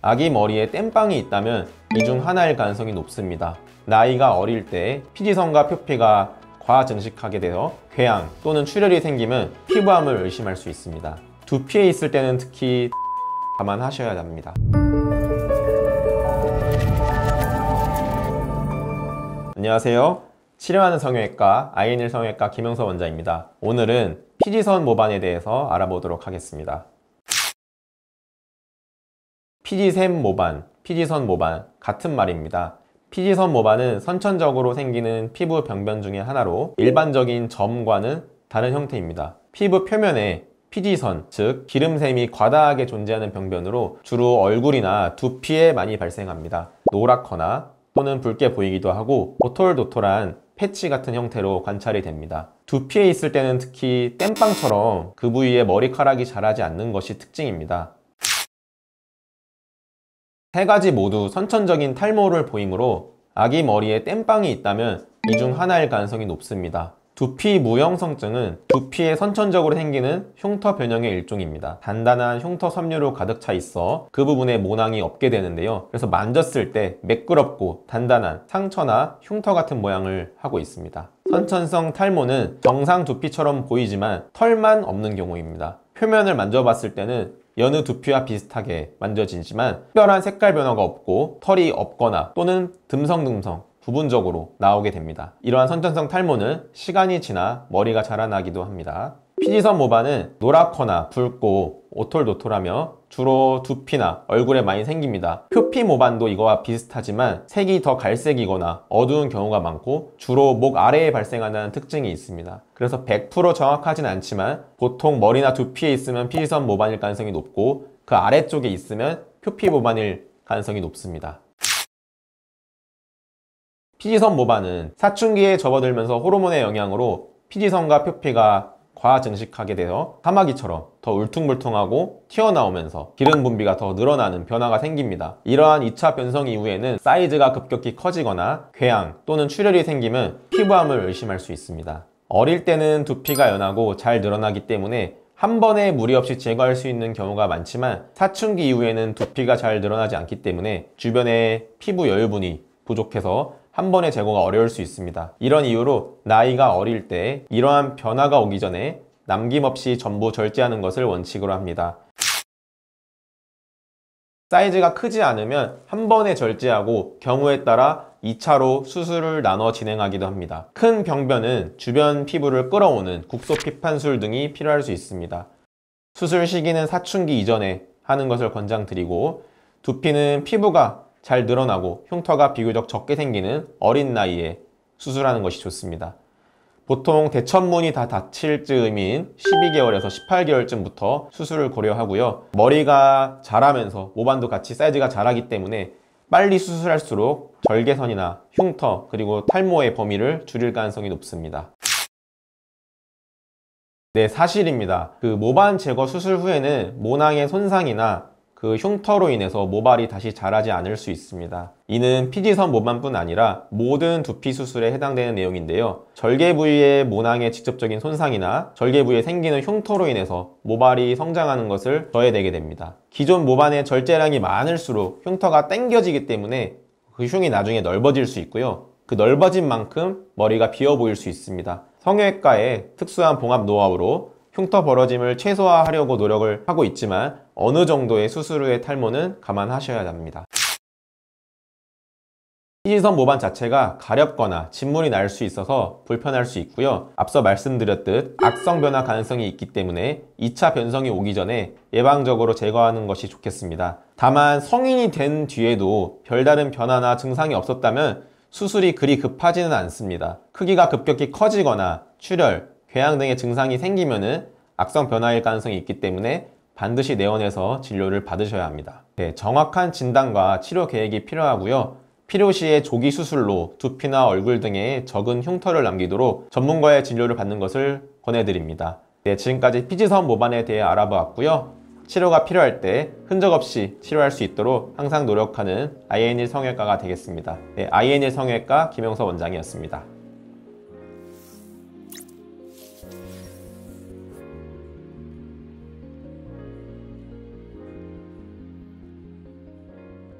아기 머리에 땜빵이 있다면 이 중 하나일 가능성이 높습니다. 나이가 어릴 때 피지선과 표피가 과증식하게 되어 궤양 또는 출혈이 생기면 피부암을 의심할 수 있습니다. 두피에 있을 때는 특히 감안하셔야 합니다. 안녕하세요. 치료하는 성형외과 아이엔일 성형외과 김영서 원장입니다. 오늘은 피지선 모반에 대해서 알아보도록 하겠습니다. 피지샘 모반, 피지선 모반 같은 말입니다. 피지선 모반은 선천적으로 생기는 피부 병변 중의 하나로 일반적인 점과는 다른 형태입니다. 피부 표면에 피지선, 즉 기름샘이 과다하게 존재하는 병변으로 주로 얼굴이나 두피에 많이 발생합니다. 노랗거나 또는 붉게 보이기도 하고 도톨도톨한 패치 같은 형태로 관찰이 됩니다. 두피에 있을 때는 특히 땜빵처럼 그 부위에 머리카락이 자라지 않는 것이 특징입니다. 세 가지 모두 선천적인 탈모를 보이므로 아기 머리에 땜빵이 있다면 이 중 하나일 가능성이 높습니다. 두피 무형성증은 두피에 선천적으로 생기는 흉터 변형의 일종입니다. 단단한 흉터 섬유로 가득 차 있어 그 부분에 모낭이 없게 되는데요. 그래서 만졌을 때 매끄럽고 단단한 상처나 흉터 같은 모양을 하고 있습니다. 선천성 탈모는 정상 두피처럼 보이지만 털만 없는 경우입니다. 표면을 만져봤을 때는 여느 두피와 비슷하게 만져지지만 특별한 색깔 변화가 없고 털이 없거나 또는 듬성듬성 부분적으로 나오게 됩니다. 이러한 선천성 탈모는 시간이 지나 머리가 자라나기도 합니다. 피지선 모반은 노랗거나 붉고 오톨도톨하며 주로 두피나 얼굴에 많이 생깁니다. 표피 모반도 이거와 비슷하지만 색이 더 갈색이거나 어두운 경우가 많고 주로 목 아래에 발생하는 특징이 있습니다. 그래서 100% 정확하진 않지만 보통 머리나 두피에 있으면 피지선 모반일 가능성이 높고 그 아래쪽에 있으면 표피 모반일 가능성이 높습니다. 피지선 모반은 사춘기에 접어들면서 호르몬의 영향으로 피지선과 표피가 과증식하게 되어 사마귀처럼 더 울퉁불퉁하고 튀어나오면서 기름 분비가 더 늘어나는 변화가 생깁니다. 이러한 2차 변성 이후에는 사이즈가 급격히 커지거나 궤양 또는 출혈이 생기면 피부암을 의심할 수 있습니다. 어릴 때는 두피가 연하고 잘 늘어나기 때문에 한 번에 무리 없이 제거할 수 있는 경우가 많지만 사춘기 이후에는 두피가 잘 늘어나지 않기 때문에 주변에 피부 여유분이 부족해서 한 번에 제거가 어려울 수 있습니다. 이런 이유로 나이가 어릴 때 이러한 변화가 오기 전에 남김없이 전부 절제하는 것을 원칙으로 합니다. 사이즈가 크지 않으면 한 번에 절제하고 경우에 따라 2차로 수술을 나눠 진행하기도 합니다. 큰 병변은 주변 피부를 끌어오는 국소 피판술 등이 필요할 수 있습니다. 수술 시기는 사춘기 이전에 하는 것을 권장드리고 두피는 피부가 잘 늘어나고 흉터가 비교적 적게 생기는 어린 나이에 수술하는 것이 좋습니다. 보통 대천문이 다 닫힐 즈음인 12개월에서 18개월쯤부터 수술을 고려하고요. 머리가 자라면서 모반도 같이 사이즈가 자라기 때문에 빨리 수술할수록 절개선이나 흉터 그리고 탈모의 범위를 줄일 가능성이 높습니다. 네, 사실입니다. 그 모반 제거 수술 후에는 모낭의 손상이나 그 흉터로 인해서 모발이 다시 자라지 않을 수 있습니다. 이는 피지선 모반뿐 아니라 모든 두피 수술에 해당되는 내용인데요. 절개 부위의 모낭의 직접적인 손상이나 절개 부위에 생기는 흉터로 인해서 모발이 성장하는 것을 저해되게 됩니다. 기존 모반의 절제량이 많을수록 흉터가 당겨지기 때문에 그 흉이 나중에 넓어질 수 있고요. 그 넓어진 만큼 머리가 비어 보일 수 있습니다. 성형외과의 특수한 봉합 노하우로 흉터 벌어짐을 최소화하려고 노력을 하고 있지만 어느 정도의 수술 후의 탈모는 감안하셔야 합니다. 피지선 모반 자체가 가렵거나 진물이 날 수 있어서 불편할 수 있고요. 앞서 말씀드렸듯 악성 변화 가능성이 있기 때문에 2차 변성이 오기 전에 예방적으로 제거하는 것이 좋겠습니다. 다만 성인이 된 뒤에도 별다른 변화나 증상이 없었다면 수술이 그리 급하지는 않습니다. 크기가 급격히 커지거나 출혈, 궤양 등의 증상이 생기면은 악성 변화일 가능성이 있기 때문에 반드시 내원해서 진료를 받으셔야 합니다. 네, 정확한 진단과 치료 계획이 필요하고요. 필요시에 조기 수술로 두피나 얼굴 등에 적은 흉터를 남기도록 전문가의 진료를 받는 것을 권해드립니다. 네, 지금까지 피지선 모반에 대해 알아보았고요. 치료가 필요할 때 흔적 없이 치료할 수 있도록 항상 노력하는 아이엔일 성형외과가 되겠습니다. 네, 아이엔일 성형외과 김영서 원장이었습니다.